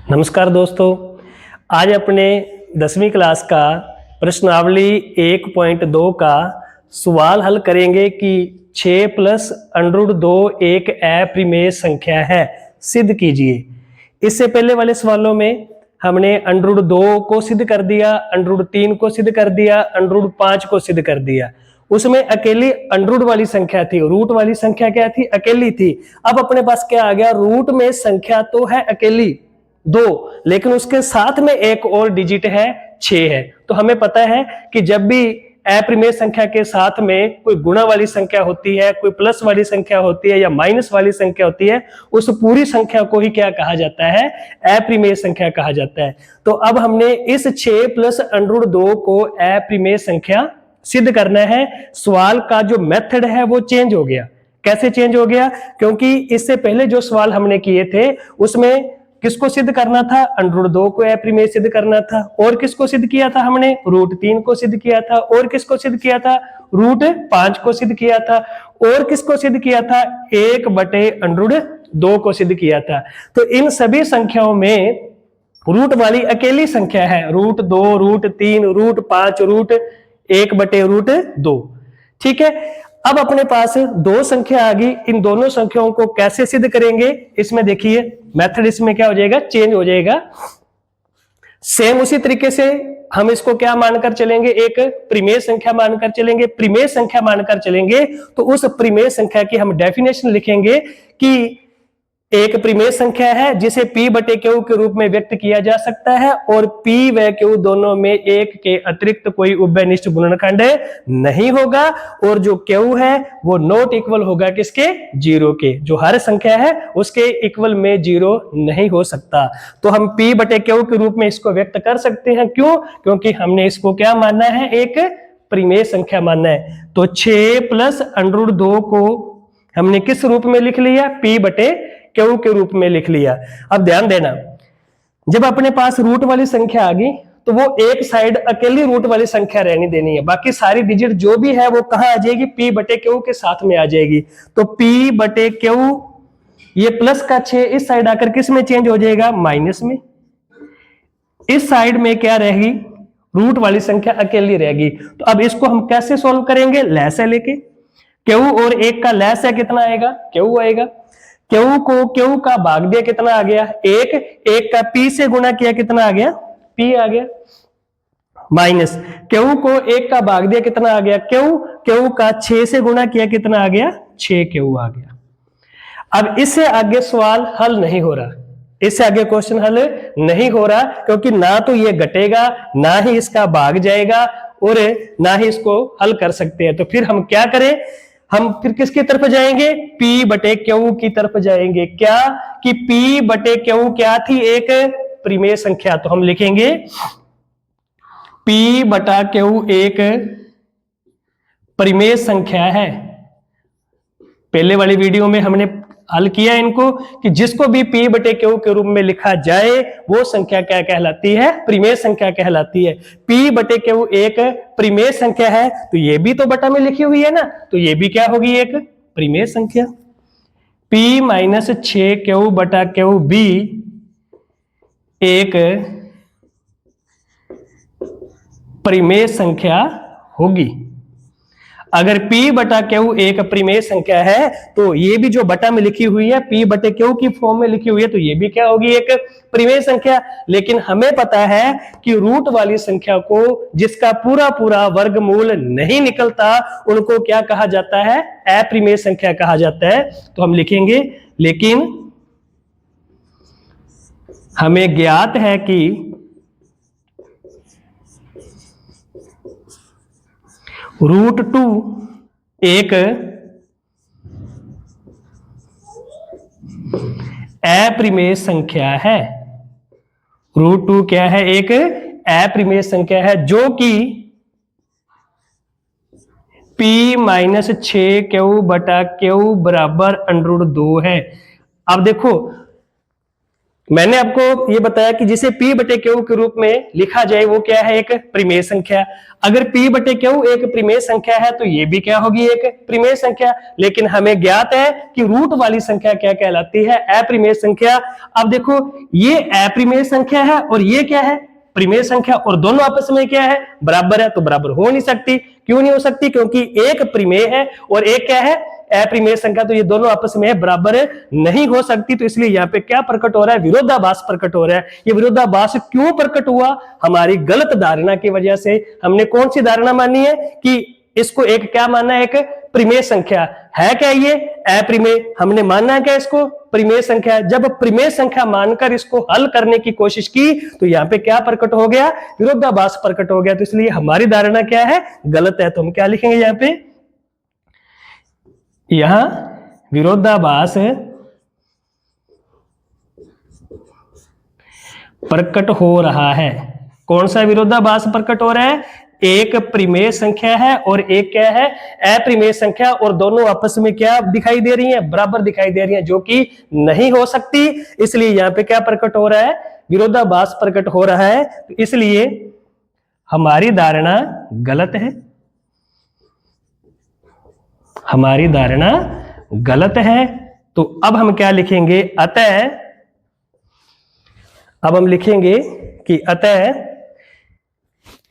नमस्कार दोस्तों, आज अपने 10वीं क्लास का प्रश्नावली 1.2 का सवाल हल करेंगे कि 6 प्लस अंडर रूट 2 एक अप्रिमेय संख्या है, सिद्ध कीजिए। इससे पहले वाले सवालों में हमने अंडर रूट 2 को सिद्ध कर दिया, अंडर रूट 3 को सिद्ध कर दिया, अंडर रूट 5 को सिद्ध कर दिया। उसमें अकेली अंडर रूट वाली संख्या थी, रूट वाली संख्या क्या थी? अकेली थी। अब अपने पास क्या आ गया? रूट में संख्या तो है अकेली 2, लेकिन उसके साथ में एक और डिजिट है 6 है। तो हमें पता है कि जब भी अप्रिमेय संख्या के साथ में कोई गुणा वाली संख्या होती है, कोई प्लस वाली संख्या होती है या माइनस वाली संख्या होती है, उस पूरी संख्या को ही क्या कहा जाता है? अप्रिमेय संख्या कहा जाता है। तो अब हमने इस 6 प्लस अंडर रूट 2 को अप्रिमेय संख्या सिद्ध करना है। सवाल का जो मेथड है वो चेंज हो गया। कैसे चेंज हो गया? क्योंकि इससे पहले जो सवाल हमने किए थे उसमें किसको सिद्ध करना था? अंडर रूट 2 को अप्रिमेय सिद्ध करना था। और किसको सिद्ध किया था हमने? रूट 3 को सिद्ध किया था। और किसको सिद्ध किया था? रूट 5 को सिद्ध किया था। और किसको सिद्ध किया था? 1 बटे अंडर रूट 2 को सिद्ध किया था। तो इन सभी संख्याओं में रूट वाली अकेली संख्या है, रूट 2, रूट 3, रूट 5, रूट 1 बटे रूट 2। ठीक है, अब अपने पास दो संख्या आ गई। इन दोनों संख्याओं को कैसे सिद्ध करेंगे? इसमें देखिए मेथड इसमें क्या हो जाएगा? चेंज हो जाएगा। सेम उसी तरीके से हम इसको क्या मानकर चलेंगे? एक प्रिमेय संख्या मानकर चलेंगे। प्रिमेय संख्या मानकर चलेंगे तो उस प्रिमेय संख्या की हम डेफिनेशन लिखेंगे कि एक प्रिमेय संख्या है जिसे p बटे क्यू के रूप में व्यक्त किया जा सकता है और p व q दोनों में एक के अतिरिक्त कोई उभयनिष्ठ गुणनखंड नहीं होगा और जो q है वो नॉट इक्वल होगा किसके? 0 के। जो हर संख्या है उसके इक्वल में 0 नहीं हो सकता। तो हम p बटे क्यू के रूप में इसको व्यक्त कर सकते हैं। क्यों? क्योंकि हमने इसको क्या मानना है? एक प्रिमेय संख्या मानना है। तो 6 प्लस अंडर रूट 2 को हमने किस रूप में लिख लिया? p बटे क्यू के रूप में लिख लिया। अब ध्यान देना, जब अपने पास रूट वाली संख्या आ गई तो वो एक साइड अकेली रूट वाली संख्या रहनी देनी है, बाकी सारी डिजिट जो भी है वो कहां आ जाएगी? p बटे क्यू के साथ में आ जाएगी। तो p बटे क्यू, ये प्लस का 6 इस साइड आकर किस में चेंज हो जाएगा? माइनस में। इस साइड में क्या रहेगी? रूट वाली संख्या अकेली रहेगी। तो अब इसको हम कैसे सॉल्व करेंगे? लैस है लेके, क्यू और 1 का लैस है कितना आएगा? क्यू आएगा। क्यू को क्यू का भाग दिया कितना आ गया? 1। 1 का p से गुणा किया कितना आ गया? p आ गया। माइनस क्यू को 1 का भाग दिया कितना आ गया? क्यू। क्यू का 6 से गुणा किया कितना आ गया? 6 क्यू आ गया। अब इससे आगे सवाल हल नहीं हो रहा, इससे आगे क्वेश्चन हल नहीं हो रहा, क्योंकि ना तो ये घटेगा, ना ही इसका भाग जाएगा और ना ही इसको हल कर सकते हैं। तो फिर हम क्या करें? हम फिर किसकी तरफ जाएंगे? p बटे क्यू की तरफ जाएंगे। क्या कि p बटे क्यू क्या थी? एक प्रिमेय संख्या। तो हम लिखेंगे p बटा क्यू एक प्रिमेय संख्या है। पहले वाली वीडियो में हमने हल किया इनको कि जिसको भी p बटे क्यू के रूप में लिखा जाए वो संख्या क्या कहलाती है? प्रिमेय संख्या कहलाती है। p बटे क्यू एक प्रिमेय संख्या है तो ये भी तो बटा में लिखी हुई है ना, तो ये भी क्या होगी? एक प्रिमेय संख्या। p माइनस 6 क्यू बटा क्यू भी एक प्रिमेय संख्या होगी। अगर p बटा क्यू एक प्रिमेय संख्या है तो ये भी जो बटा में लिखी हुई है p बटे क्यू की फॉर्म में लिखी हुई है तो ये भी क्या होगी? एक प्रिमेय संख्या। लेकिन हमें पता है कि रूट वाली संख्या को जिसका पूरा पूरा वर्गमूल नहीं निकलता उनको क्या कहा जाता है? अप्रिमेय संख्या कहा जाता है। तो हम लिखेंगे लेकिन हमें ज्ञात है कि रूट 2 एक अप्रिमेय संख्या है। रूट 2 क्या है? एक अप्रिमेय संख्या है जो कि p माइनस 6 क्यू बटा क्यू बराबर अंडर रूट 2 है। अब देखो मैंने आपको ये बताया कि जिसे P बटे क्यू के रूप में लिखा जाए वो क्या है, एक परिमेय संख्या। अगर P बटे क्यू एक परिमेय संख्या है तो ये भी क्या होगी, एक परिमेय संख्या। लेकिन हमें ज्ञात है कि रूट वाली संख्या क्या कहलाती है, अपरिमेय संख्या। अब देखो ये अपरिमेय संख्या है और ये क्या है, परिमेय संख्या, और दोनों आपस में क्या है, बराबर है। तो बराबर हो नहीं सकती। क्यों नहीं हो सकती, क्योंकि एक परिमेय है और एक क्या है, अपरिमेय संख्या। तो ये दोनों आपस में बराबर नहीं हो सकती। तो इसलिए यहाँ पे क्या प्रकट हो रहा है, विरोधाभास प्रकट हो रहा है। ये विरोधाभास क्यों प्रकट हुआ, हमारी गलत धारणा की वजह से। हमने कौन सी धारणा मानी है कि इसको एक क्या माना है, एक परिमेय संख्या है। क्या ये अपरिमेय, हमने माना है क्या इसको परिमेय संख्या। जब परिमेय संख्या मानकर इसको हल करने की कोशिश की तो यहाँ पे क्या प्रकट हो गया, विरोधाभास प्रकट हो गया। तो इसलिए हमारी धारणा क्या है, गलत है। तो हम क्या लिखेंगे यहाँ पे, यहां विरोधाभास प्रकट हो रहा है। कौन सा विरोधाभास प्रकट हो रहा है, एक परिमेय संख्या है और एक क्या है, अपरिमेय संख्या, और दोनों आपस में क्या दिखाई दे रही हैं, बराबर दिखाई दे रही हैं, जो कि नहीं हो सकती। इसलिए यहां पे क्या प्रकट हो रहा है, विरोधाभास प्रकट हो रहा है। तो इसलिए हमारी धारणा गलत है, हमारी धारणा गलत है। तो अब हम क्या लिखेंगे, अतः, अब हम लिखेंगे कि अतः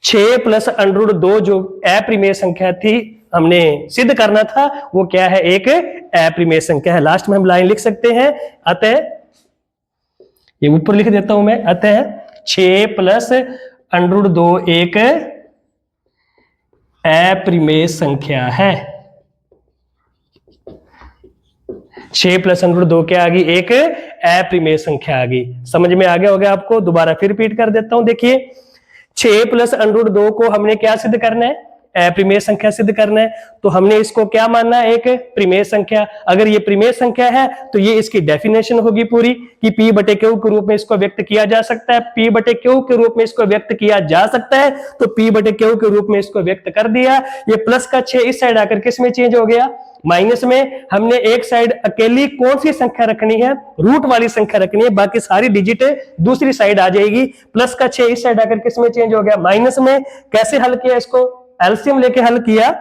6 प्लस अंडर रूट 2 जो अपरिमेय संख्या थी, हमने सिद्ध करना था, वो क्या है, एक अपरिमेय संख्या है। लास्ट में हम लाइन लिख सकते हैं, अतः, ये ऊपर लिख देता हूं मैं, अतः 6 प्लस अंडर रूट 2 एक अपरिमेय संख्या है। 6 प्लस अंडर रूट 2 क्या आ गई, एक अपरिमेय संख्या आ गई। समझ में आ गया होगा आपको, दोबारा फिर रिपीट कर देता हूं। देखिए 6 प्लस अंडर रूट 2 को हमने क्या सिद्ध करना है, परिमेय संख्या सिद्ध करना है। तो हमने इसको क्या मानना है, एक परिमेय संख्या। अगर ये परिमेय संख्या है तो ये इसकी डेफिनेशन होगी पूरी कि P बटे क्यू के रूप में इसको व्यक्त किया जा सकता है। P बटे क्यू के रूप में इसको व्यक्त किया जा सकता है, तो P बटे क्यू के रूप में इसको व्यक्त कर दिया। ये प्लस का 6 इस साइड आकर किस में चेंज हो गया, माइनस में। हमने एक साइड अकेली कौन सी संख्या रखनी है, रूट वाली संख्या रखनी है, बाकी सारी डिजिट दूसरी साइड आ जाएगी। प्लस का 6 इस साइड आकर किस में चेंज हो गया, माइनस में। कैसे हल किया इसको, एलसीएम लेके हल किया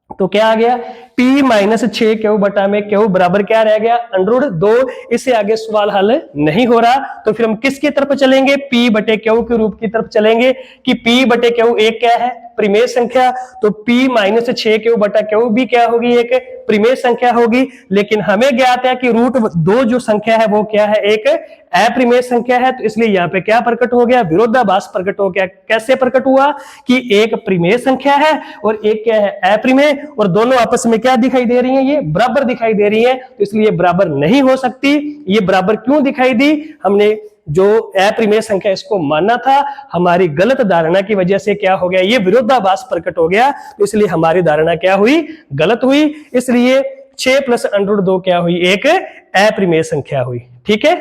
तो क्या आ गया, P माइनस 6 क्यू बटा में क्यू बराबर क्या रह गया, अंडर रूट 2। इससे आगे सवाल हल नहीं हो रहा। तो फिर हम किसकी तरफ चलेंगे, P बटे क्यू के रूप की तरफ चलेंगे कि P बटे क्यू एक क्या है, परिमेय संख्या। तो P माइनस 6 क्यू बटा क्यू भी क्या होगी, एक परिमेय संख्या होगी। लेकिन हमें ज्ञात है कि रूट 2 जो संख्या है वो क्या है, एक अपरिमेय संख्या है। तो इसलिए यहाँ पे क्या प्रकट हो गया, विरोधाभास प्रकट हो गया। कैसे प्रकट हुआ कि एक परिमेय संख्या है और एक क्या है, अपरिमेय, और दोनों आपस में क्या दिखाई दे रही है, ये बराबर दिखाई दे रही है। तो इसलिए बराबर नहीं हो सकती। ये बराबर क्यों दिखाई दी, हमने जो अपरिमेय संख्या इसको मानना था, हमारी गलत धारणा की वजह से क्या हो गया, ये विरोधाभास प्रकट हो गया। तो इसलिए हमारी धारणा क्या हुई, गलत हुई। इसलिए 6 प्लस अंडर रूट 2 क्या हुई, एक अपरिमेय संख्या हुई। ठीक है।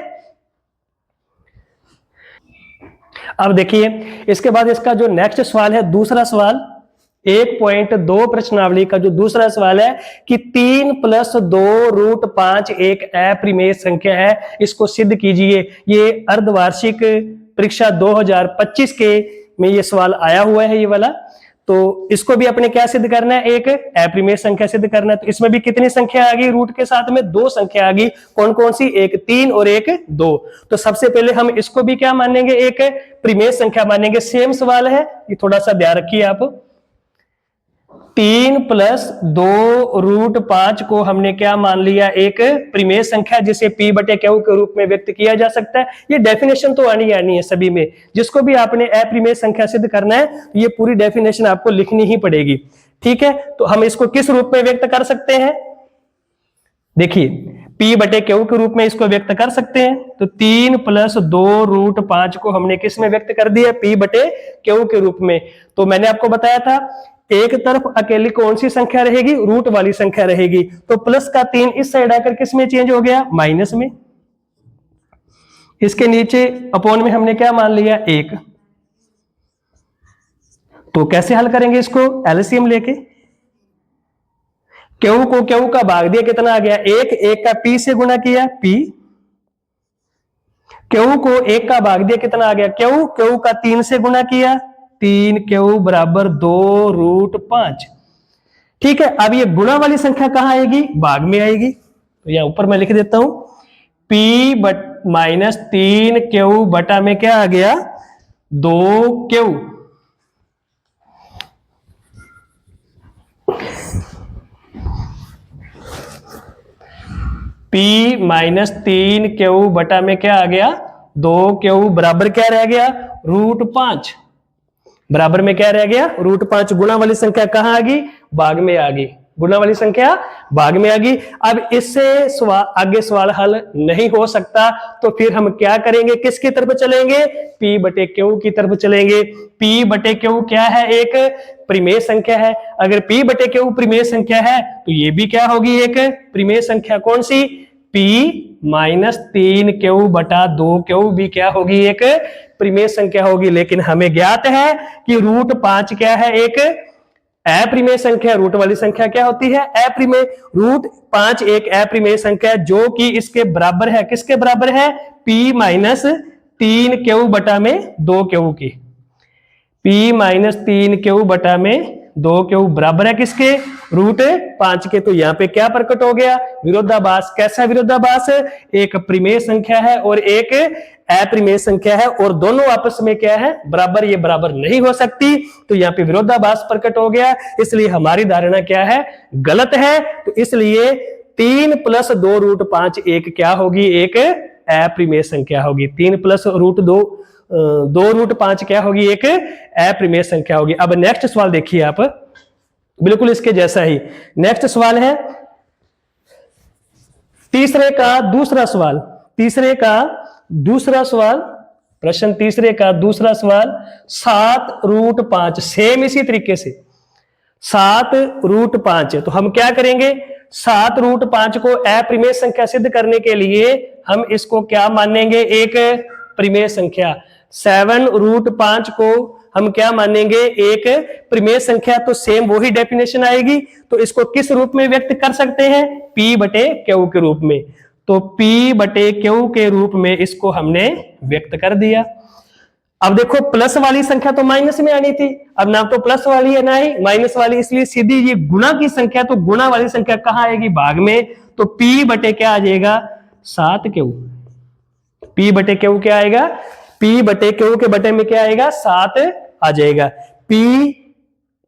अब देखिए इसके बाद इसका जो नेक्स्ट सवाल है, दूसरा सवाल 1.2 प्रश्नावली का जो दूसरा सवाल है कि 3 प्लस 2 रूट 5 एक अपरिमेय संख्या है, इसको सिद्ध कीजिए। ये अर्धवार्षिक परीक्षा 2025 के में ये सवाल आया हुआ है, ये वाला। तो इसको भी अपने क्या सिद्ध करना है, एक अपरिमेय संख्या सिद्ध करना है। तो इसमें भी कितनी संख्या आ गई, रूट के साथ में 2 संख्या आ गई। कौन कौन सी, एक 3 और एक 2। तो सबसे पहले हम इसको भी क्या मानेंगे, एक परिमेय संख्या मानेंगे। सेम सवाल है, ये थोड़ा सा ध्यान रखिए आप। 3 प्लस 2 रूट 5 को हमने क्या मान लिया, एक परिमेय संख्या जिसे P बटे क्यू के रूप में व्यक्त किया जा सकता है। ये डेफिनेशन तो आनी है सभी में। जिसको भी आपने अपरिमेय संख्या सिद्ध करना है तो ये पूरी डेफिनेशन आपको लिखनी ही पड़ेगी। ठीक है। तो हम इसको किस रूप में व्यक्त कर सकते हैं, देखिए P बटे क्यू के रूप में इसको व्यक्त कर सकते हैं। तो 3 प्लस 2 रूट 5 को हमने किस में व्यक्त कर दिया, P बटे क्यू के रूप में। तो मैंने आपको बताया था एक तरफ अकेली कौन सी संख्या रहेगी, रूट वाली संख्या रहेगी। तो प्लस का 3 इस साइड आकर किस में चेंज हो गया, माइनस में। इसके नीचे अपॉन में हमने क्या मान लिया, 1। तो कैसे हल करेंगे इसको, एलसीएम लेके। क्यू को क्यू का भाग दिया, कितना आ गया, 1। 1 का P से गुणा किया, P। क्यू को 1 का भाग दिया, कितना आ गया क्यू, क्यू का 3 से गुना किया, 3 क्यू बराबर 2√5। ठीक है, अब ये गुणा वाली संख्या कहां आएगी, भाग में आएगी। तो यहां ऊपर मैं लिख देता हूं P माइनस 3 क्यू बटा में क्या आ गया 2 क्यू। P माइनस 3 क्यू बटा में क्या आ गया 2 क्यू बराबर क्या रह गया √5। बराबर में क्या रह गया √5। गुणा वाली संख्या कहां आ गई, भाग में आ गई। गुणा वाली संख्या भाग में आ गई। अब इससे आगे सवाल हल नहीं हो सकता, तो फिर हम क्या करेंगे, किसकी तरफ चलेंगे, P बटे क्यू की तरफ चलेंगे। P बटे क्यू क्या है, एक परिमेय संख्या है। अगर P बटे क्यू परिमेय संख्या है तो ये भी क्या होगी, एक परिमेय संख्या। कौन सी, P माइनस 3 क्यू बटा 2 क्यू भी क्या होगी, एक परिमेय संख्या होगी। लेकिन हमें ज्ञात है कि √5 क्या है, एक अप्रिमेय संख्या। रूट वाली संख्या क्या होती है, अप्रिमेय। √5 एक अप्रिमेय संख्या जो कि इसके बराबर है, किसके बराबर है, P माइनस 3 क्यू बटा में 2 क्यू की। P माइनस 3 क्यू बटा में 2 क्यू बराबर है किसके, √5 के। तो यहाँ पे क्या प्रकट हो गया, विरोधाभास। कैसा विरोधाभास, एक परिमेय संख्या है और एक अप्रिमेय संख्या है, और दोनों आपस में क्या है, बराबर। ये बराबर नहीं हो सकती, तो यहाँ पे विरोधाभास प्रकट हो गया। इसलिए हमारी धारणा क्या है, गलत है। तो इसलिए 3 + 2√5 एक क्या होगी, एक अप्रिमेय संख्या होगी। 3 + √2 क्या होगी, एक अप्रिमेय संख्या होगी। अब नेक्स्ट सवाल देखिए आप, बिल्कुल इसके जैसा ही नेक्स्ट सवाल है, तीसरे का दूसरा सवाल, प्रश्न तीसरे का दूसरा सवाल। 7√5, सेम इसी तरीके से 7√5। तो हम क्या करेंगे, 7√5 को अप्रिमेय संख्या सिद्ध करने के लिए हम इसको क्या मानेंगे, एक परिमेय संख्या। 7√5 को हम क्या मानेंगे, एक परिमेय संख्या। तो सेम वही डेफिनेशन आएगी। तो इसको किस रूप में व्यक्त कर सकते हैं, P बटे क्यू के रूप में। तो P बटे क्यू के रूप में इसको हमने व्यक्त कर दिया। अब देखो प्लस वाली संख्या तो माइनस में आनी थी, अब ना तो प्लस वाली है ना ही माइनस वाली, इसलिए सीधी ये गुणा की संख्या। तो गुणा वाली संख्या कहां आएगी, भाग में। तो P बटे क्या आ जाएगा 7 क्यू। P बटे क्यू क्या आएगा, P बटे क्यू के बटे में क्या आएगा 7 आ जाएगा। P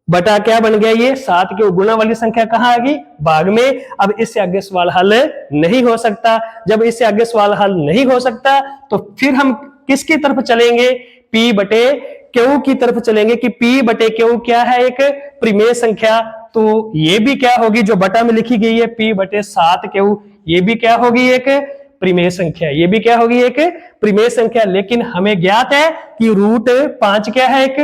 बटा क्या बन गया, ये 7 क्यू। गुणा वाली संख्या कहां आ गई, भाग में। अब इससे आगे सवाल हल नहीं हो सकता। जब इससे आगे सवाल हल नहीं हो सकता तो फिर हम किसकी तरफ चलेंगे, P बटे क्यू की तरफ चलेंगे कि P बटे क्यू क्या है, एक परिमेय संख्या। तो ये भी क्या होगी, जो बटा में लिखी गई है P बटे 7 क्यू, ये भी क्या होगी, एक परिमेय संख्या। ये भी क्या होगी, एक परिमेय संख्या। लेकिन हमें ज्ञात है कि √5 क्या है, एक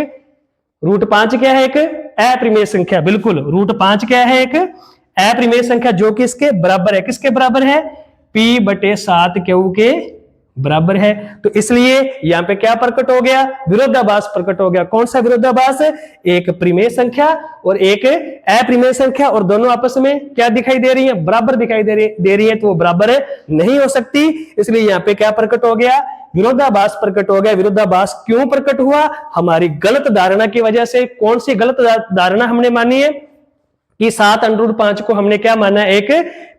√5 क्या है, एक अप्रिमेय संख्या। बिल्कुल, √5 क्या है, एक अप्रिमेय संख्या जो कि इसके बराबर है, किसके बराबर है, P बटे 7 क्यू के बराबर है। तो इसलिए यहां पे क्या प्रकट हो गया, विरोधाभास प्रकट हो गया। कौन सा विरोधाभास, एक परिमेय संख्या और एक अप्रिमेय संख्या, और दोनों आपस में क्या दिखाई दे रही है, बराबर दिखाई दे रही है। तो वो बराबर नहीं हो सकती, इसलिए यहां पे क्या प्रकट हो गया, विरोधाभास प्रकट हो गया। विरोधाभास क्यों प्रकट हुआ, हमारी गलत धारणा की वजह से। कौन सी गलत धारणा हमने मानी है कि 7√5 को हमने क्या माना है, एक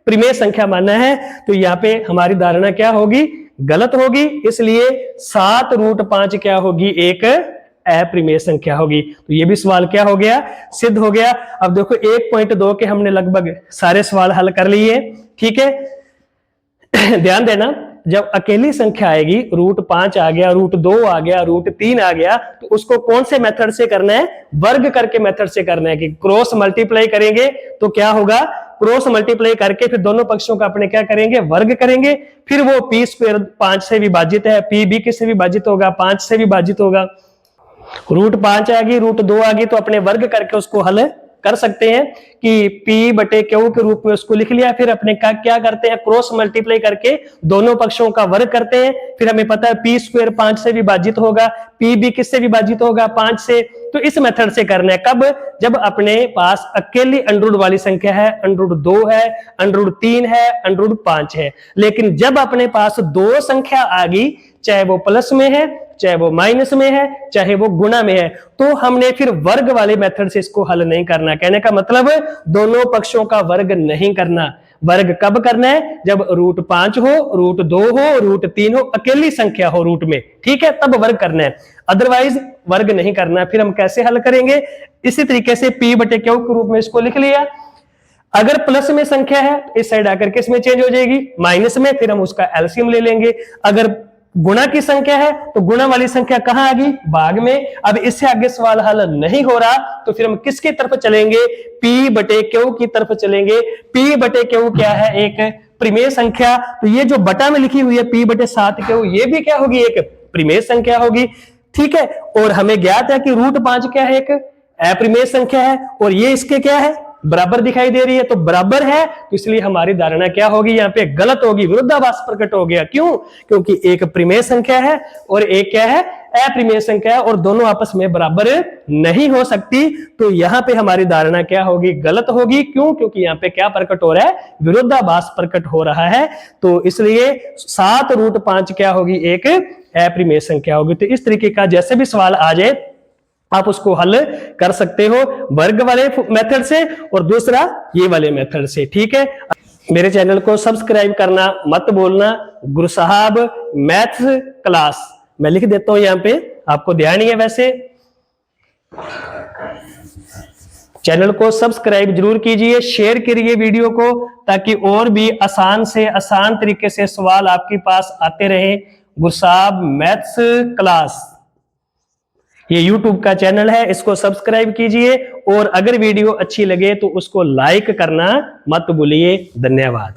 परिमेय संख्या माना है। तो यहाँ पे हमारी धारणा क्या होगी, गलत होगी। इसलिए 7√5 क्या होगी, एक अप्रिमेय संख्या होगी। तो ये भी सवाल क्या हो गया, सिद्ध हो गया। अब देखो 1.2 के हमने लगभग सारे सवाल हल कर लिए, ठीक है। ध्यान देना, जब अकेली संख्या आएगी, √5 आ गया, √2 आ गया, √3 आ गया, तो उसको कौन से मेथड से करना है, वर्ग करके मेथड से करना है। कि क्रॉस मल्टीप्लाई करेंगे तो क्या होगा, क्रॉस मल्टीप्लाई करके फिर दोनों पक्षों का अपने क्या करेंगे, वर्ग करेंगे। फिर वो P² 5 से विभाजित है, P भी किससे विभाजित होगा, 5 से विभाजित होगा। √5 आ गई, √2 आ गई, तो अपने वर्ग करके उसको हल कर सकते हैं कि P बटे Q के रूप में उसको लिख लिया, फिर अपने का क्या करते हैं, क्रॉस मल्टीप्लाई करके दोनों पक्षों का वर्ग करते हैं। फिर हमें पता है p स्क्वायर 5 से विभाजित होगा, p भी किससे विभाजित होगा, 5 से। तो इस मेथड से करना है, कब, जब अपने पास अकेली अंडर वाली संख्या है, अंडर 2 है, अंडर 3 है, अंडर 5 है। लेकिन जब अपने पास दो संख्या आ गई, चाहे वो प्लस में है, चाहे वो माइनस में है, चाहे वो गुणा में है, तो हमने फिर वर्ग वाले मेथड से इसको हल नहीं करना। कहने का मतलब दोनों पक्षों का वर्ग नहीं करना। वर्ग कब करना है, जब √5 हो, √2 हो, √3 हो, अकेली संख्या हो रूट में, ठीक है, तब वर्ग करना है, अदरवाइज वर्ग नहीं करना। फिर हम कैसे हल करेंगे, इसी तरीके से P बटे Q के रूप में इसको लिख लिया। अगर प्लस में संख्या है इस साइड आकर किस में चेंज हो जाएगी, माइनस में, फिर हम उसका एलसीएम ले लेंगे। अगर गुणा की संख्या है तो गुणा वाली संख्या कहां आ गई, भाग में। अब इससे आगे सवाल हल नहीं हो रहा तो फिर हम किसकी तरफ चलेंगे, P बटे Q की तरफ चलेंगे। P बटे Q क्या है, एक परिमेय संख्या। तो ये जो बटा में लिखी हुई है P बटे 7Q, ये भी क्या होगी, एक परिमेय संख्या होगी, ठीक है। और हमें ज्ञात है कि √5 क्या है, एक अपरिमेय संख्या है, और ये इसके क्या है, बराबर दिखाई दे रही है, तो बराबर है, तो इसलिए हमारी धारणा क्या होगी, यहाँ पे गलत होगी, विरोधाभास प्रकट हो गया। क्यों, क्योंकि एक परिमेय संख्या है और एक क्या है, अपरिमेय संख्या है, और दोनों आपस में बराबर नहीं हो सकती। तो यहाँ पे हमारी धारणा क्या होगी, गलत होगी। क्यों, क्योंकि यहाँ पे क्या प्रकट हो रहा है, विरोधाभास प्रकट हो रहा है। तो इसलिए 7√5 क्या होगी, एक अपरिमेय संख्या होगी। तो इस तरीके का जैसे भी सवाल आ जाए आप उसको हल कर सकते हो, वर्ग वाले मेथड से और दूसरा ये वाले मेथड से, ठीक है। मेरे चैनल को सब्सक्राइब करना मत भूलना। गुरु साहब मैथ्स क्लास मैं लिख देता हूं यहां पे, आपको ध्यान ही है वैसे। चैनल को सब्सक्राइब जरूर कीजिए, शेयर करिए वीडियो को, ताकि और भी आसान से आसान तरीके से सवाल आपके पास आते रहे। गुरु साहब मैथ्स क्लास ये YouTube का चैनल है, इसको सब्सक्राइब कीजिए, और अगर वीडियो अच्छी लगे तो उसको लाइक करना मत भूलिए। धन्यवाद।